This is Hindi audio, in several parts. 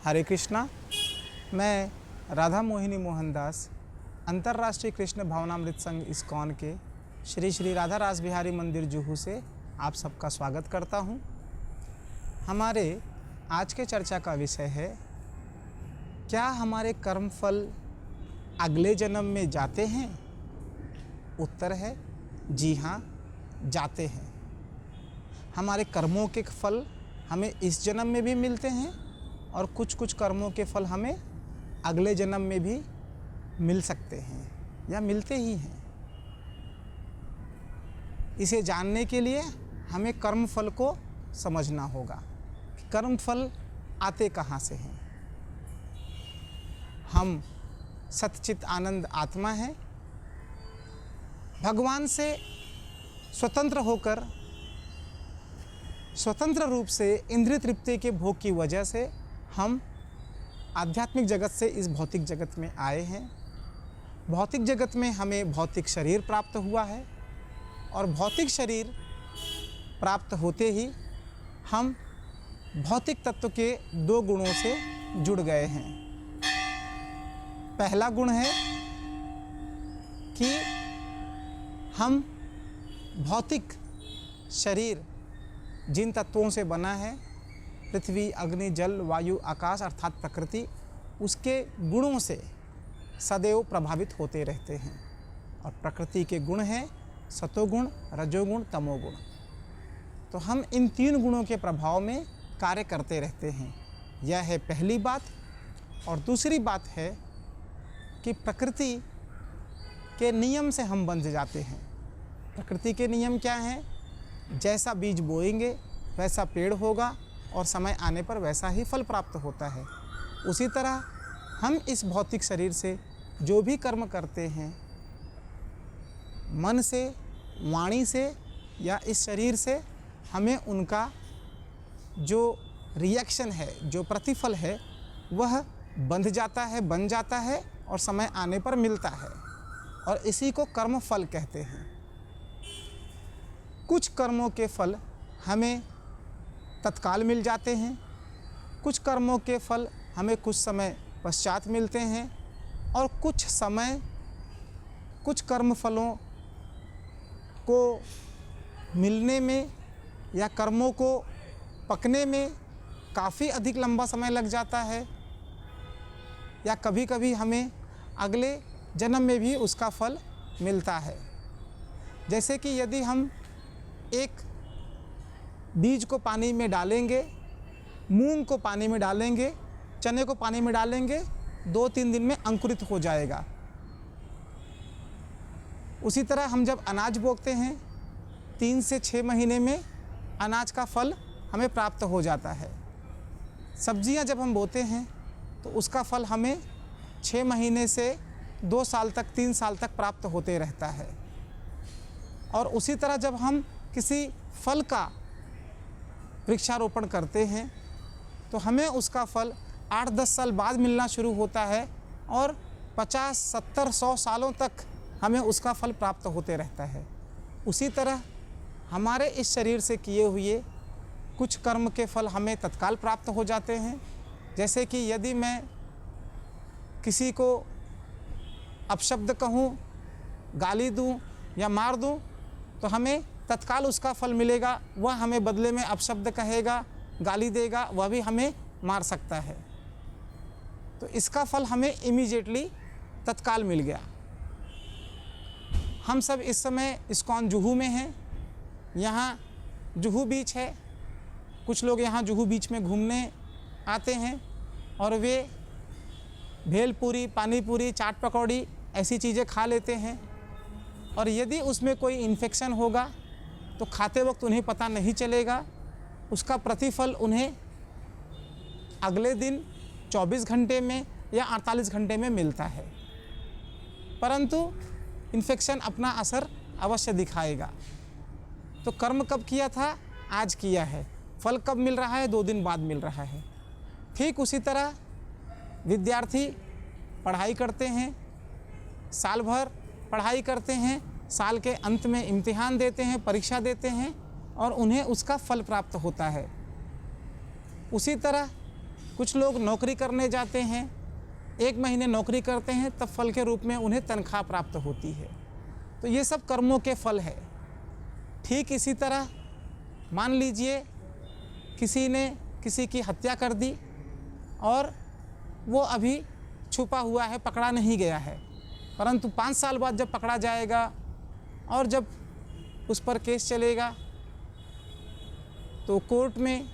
हरे कृष्णा। मैं राधा मोहिनी मोहनदास अंतर्राष्ट्रीय कृष्ण भावनामृत संघ इस्कॉन के श्री श्री राधा रास बिहारी मंदिर जुहू से आप सबका स्वागत करता हूं। हमारे आज के चर्चा का विषय है, क्या हमारे कर्म फल अगले जन्म में जाते हैं? उत्तर है जी हाँ, जाते हैं। हमारे कर्मों के फल हमें इस जन्म में भी मिलते हैं और कुछ कर्मों के फल हमें अगले जन्म में भी मिल सकते हैं या मिलते ही हैं। इसे जानने के लिए हमें कर्म फल को समझना होगा कि कर्म फल आते कहाँ से हैं। हम सच्चित आनंद आत्मा हैं। भगवान से स्वतंत्र होकर स्वतंत्र रूप से इंद्रिय तृप्ति के भोग की वजह से हम आध्यात्मिक जगत से इस भौतिक जगत में आए हैं। भौतिक जगत में हमें भौतिक शरीर प्राप्त हुआ है और भौतिक शरीर प्राप्त होते ही हम भौतिक तत्व के दो गुणों से जुड़ गए हैं। पहला गुण है कि हम भौतिक शरीर जिन तत्वों से बना है, पृथ्वी, अग्नि, जल, वायु, आकाश अर्थात प्रकृति, उसके गुणों से सदैव प्रभावित होते रहते हैं। और प्रकृति के गुण हैं सतोगुण, रजोगुण, तमोगुण। तो हम इन तीन गुणों के प्रभाव में कार्य करते रहते हैं। यह है पहली बात। और दूसरी बात है कि प्रकृति के नियम से हम बंध जाते हैं। प्रकृति के नियम क्या हैं? जैसा बीज बोएंगे वैसा पेड़ होगा और समय आने पर वैसा ही फल प्राप्त होता है। उसी तरह हम इस भौतिक शरीर से जो भी कर्म करते हैं, मन से, वाणी से या इस शरीर से, हमें उनका जो रिएक्शन है, जो प्रतिफल है, वह बंध जाता है, बन जाता है और समय आने पर मिलता है। और इसी को कर्म फल कहते हैं। कुछ कर्मों के फल हमें तत्काल मिल जाते हैं, कुछ कर्मों के फल हमें कुछ समय पश्चात मिलते हैं और कुछ कर्म फलों को मिलने में या कर्मों को पकने में काफ़ी अधिक लंबा समय लग जाता है या कभी कभी हमें अगले जन्म में भी उसका फल मिलता है। जैसे कि यदि हम एक बीज को पानी में डालेंगे, मूंग को पानी में डालेंगे, चने को पानी में डालेंगे, 2-3 दिन में अंकुरित हो जाएगा। उसी तरह हम जब अनाज बोते हैं, 3 से 6 महीने में अनाज का फल हमें प्राप्त हो जाता है। सब्जियां जब हम बोते हैं तो उसका फल हमें 6 महीने से 2 साल तक, 3 साल तक प्राप्त होते रहता है। और उसी तरह जब हम किसी फल का वृक्षारोपण करते हैं तो हमें उसका फल 8-10 साल बाद मिलना शुरू होता है और 50, 70, 100 सालों तक हमें उसका फल प्राप्त होते रहता है। उसी तरह हमारे इस शरीर से किए हुए कुछ कर्म के फल हमें तत्काल प्राप्त हो जाते हैं। जैसे कि यदि मैं किसी को अपशब्द कहूँ, गाली दूँ या मार दूँ तो हमें तत्काल उसका फल मिलेगा। वह हमें बदले में अपशब्द कहेगा, गाली देगा, वह भी हमें मार सकता है। तो इसका फल हमें इमीडिएटली तत्काल मिल गया। हम सब इस समय इस्कॉन जुहू में हैं। यहाँ जुहू बीच है। कुछ लोग यहाँ जुहू बीच में घूमने आते हैं और वे भेलपूरी, पानीपूरी, चाट पकौड़ी ऐसी चीज़ें खा लेते हैं। और यदि उसमें कोई इन्फेक्शन होगा तो खाते वक्त उन्हें पता नहीं चलेगा। उसका प्रतिफल उन्हें अगले दिन 24 घंटे में या 48 घंटे में मिलता है। परंतु इन्फेक्शन अपना असर अवश्य दिखाएगा। तो कर्म कब किया था? आज किया है। फल कब मिल रहा है? 2 दिन बाद मिल रहा है। ठीक उसी तरह विद्यार्थी पढ़ाई करते हैं, साल भर पढ़ाई करते हैं, साल के अंत में इम्तिहान देते हैं, परीक्षा देते हैं और उन्हें उसका फल प्राप्त होता है। उसी तरह कुछ लोग नौकरी करने जाते हैं, 1 महीने नौकरी करते हैं, तब फल के रूप में उन्हें तनख्वाह प्राप्त होती है। तो ये सब कर्मों के फल है। ठीक इसी तरह मान लीजिए किसी ने किसी की हत्या कर दी और वो अभी छुपा हुआ है, पकड़ा नहीं गया है, परंतु 5 साल बाद जब पकड़ा जाएगा और जब उस पर केस चलेगा तो कोर्ट में,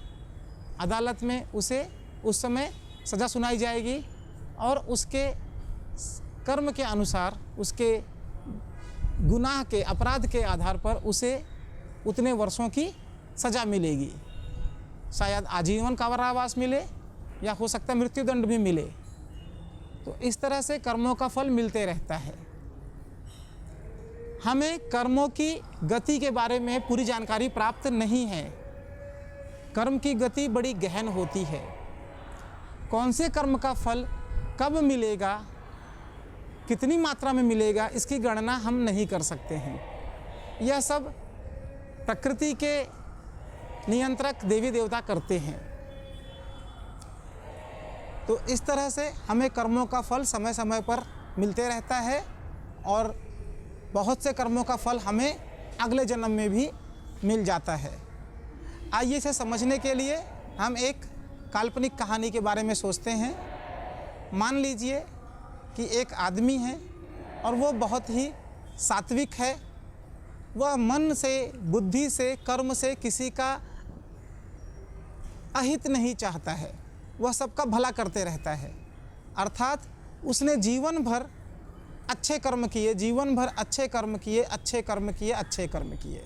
अदालत में उसे उस समय सज़ा सुनाई जाएगी और उसके कर्म के अनुसार, उसके गुनाह के, अपराध के आधार पर उसे उतने वर्षों की सज़ा मिलेगी। शायद आजीवन कारावास मिले या हो सकता है मृत्युदंड भी मिले। तो इस तरह से कर्मों का फल मिलते रहता है। हमें कर्मों की गति के बारे में पूरी जानकारी प्राप्त नहीं है। कर्म की गति बड़ी गहन होती है। कौन से कर्म का फल कब मिलेगा, कितनी मात्रा में मिलेगा, इसकी गणना हम नहीं कर सकते हैं। यह सब प्रकृति के नियंत्रक देवी देवता करते हैं। तो इस तरह से हमें कर्मों का फल समय समय पर मिलते रहता है और बहुत से कर्मों का फल हमें अगले जन्म में भी मिल जाता है। आइए इसे समझने के लिए हम एक काल्पनिक कहानी के बारे में सोचते हैं। मान लीजिए कि एक आदमी है और वो बहुत ही सात्विक है। वह मन से, बुद्धि से, कर्म से किसी का अहित नहीं चाहता है, वह सबका भला करते रहता है। अर्थात उसने जीवन भर अच्छे कर्म किए, जीवन भर अच्छे कर्म किए, अच्छे कर्म किए, अच्छे कर्म किए,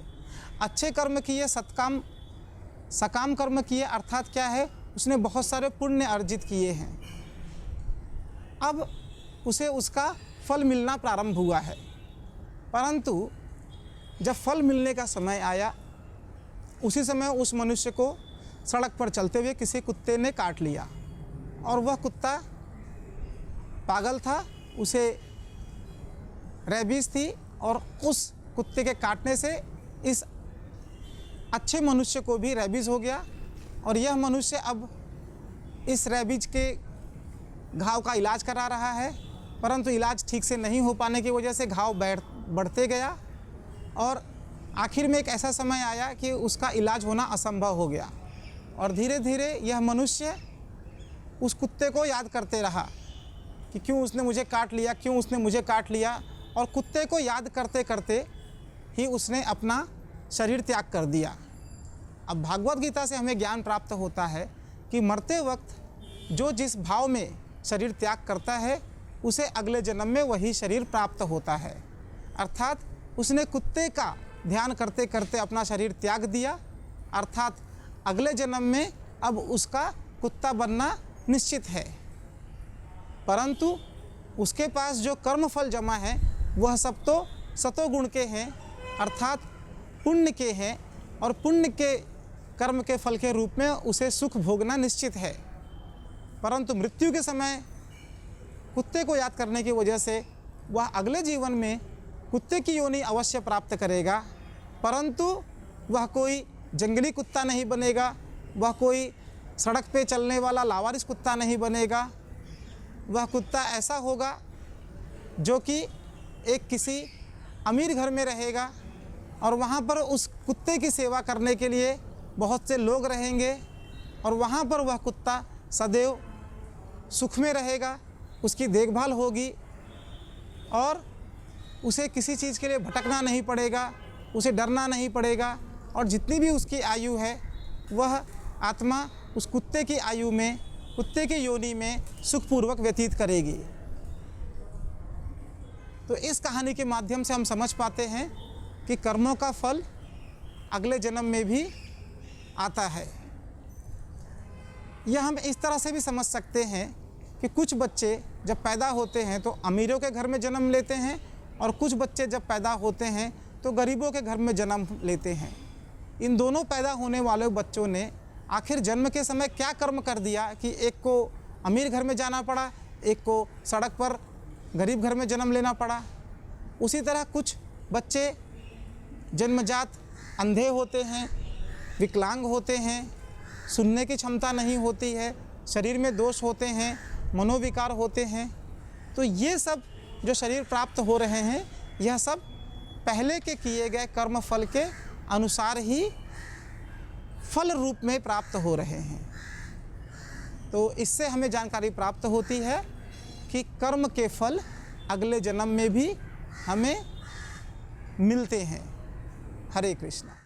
अच्छे कर्म किए, सकाम कर्म किए। अर्थात क्या है, उसने बहुत सारे पुण्य अर्जित किए हैं। अब उसे उसका फल मिलना प्रारंभ हुआ है। परंतु जब फल मिलने का समय आया, उसी समय उस मनुष्य को सड़क पर चलते हुए किसी कुत्ते ने काट लिया और वह कुत्ता पागल था, उसे रेबीज थी और उस कुत्ते के काटने से इस अच्छे मनुष्य को भी रेबीज हो गया और यह मनुष्य अब इस रेबीज के घाव का इलाज करा रहा है। परंतु इलाज ठीक से नहीं हो पाने की वजह से घाव बढ़ते गया और आखिर में एक ऐसा समय आया कि उसका इलाज होना असंभव हो गया और धीरे धीरे यह मनुष्य उस कुत्ते को याद करते रहा कि क्यों उसने मुझे काट लिया, क्यों उसने मुझे काट लिया, और कुत्ते को याद करते करते ही उसने अपना शरीर त्याग कर दिया। अब भागवत गीता से हमें ज्ञान प्राप्त होता है कि मरते वक्त जो जिस भाव में शरीर त्याग करता है उसे अगले जन्म में वही शरीर प्राप्त होता है। अर्थात उसने कुत्ते का ध्यान करते करते अपना शरीर त्याग दिया, अर्थात अगले जन्म में अब उसका कुत्ता बनना निश्चित है। परंतु उसके पास जो कर्म फल जमा है वह सब तो सतोगुण के हैं, अर्थात पुण्य के हैं, और पुण्य के कर्म के फल के रूप में उसे सुख भोगना निश्चित है। परंतु मृत्यु के समय कुत्ते को याद करने की वजह से वह अगले जीवन में कुत्ते की योनि अवश्य प्राप्त करेगा, परंतु वह कोई जंगली कुत्ता नहीं बनेगा, वह कोई सड़क पे चलने वाला लावारिस कुत्ता नहीं बनेगा। वह कुत्ता ऐसा होगा जो कि एक किसी अमीर घर में रहेगा और वहाँ पर उस कुत्ते की सेवा करने के लिए बहुत से लोग रहेंगे और वहाँ पर वह कुत्ता सदैव सुख में रहेगा, उसकी देखभाल होगी और उसे किसी चीज़ के लिए भटकना नहीं पड़ेगा, उसे डरना नहीं पड़ेगा, और जितनी भी उसकी आयु है वह आत्मा उस कुत्ते की आयु में, कुत्ते की योनि में सुखपूर्वक व्यतीत करेगी। तो इस कहानी के माध्यम से हम समझ पाते हैं कि कर्मों का फल अगले जन्म में भी आता है। यह हम इस तरह से भी समझ सकते हैं कि कुछ बच्चे जब पैदा होते हैं तो अमीरों के घर में जन्म लेते हैं और कुछ बच्चे जब पैदा होते हैं तो गरीबों के घर में जन्म लेते हैं। इन दोनों पैदा होने वाले बच्चों ने आखिर जन्म के समय क्या कर्म कर दिया कि एक को अमीर घर में जाना पड़ा, एक को सड़क पर गरीब घर में जन्म लेना पड़ा। उसी तरह कुछ बच्चे जन्मजात अंधे होते हैं, विकलांग होते हैं, सुनने की क्षमता नहीं होती है, शरीर में दोष होते हैं, मनोविकार होते हैं, तो ये सब जो शरीर प्राप्त हो रहे हैं, यह सब पहले के किए गए कर्म फल के अनुसार ही फल रूप में प्राप्त हो रहे हैं। तो इससे हमें जानकारी प्राप्त होती है कि कर्म के फल अगले जन्म में भी हमें मिलते हैं। हरे कृष्णा।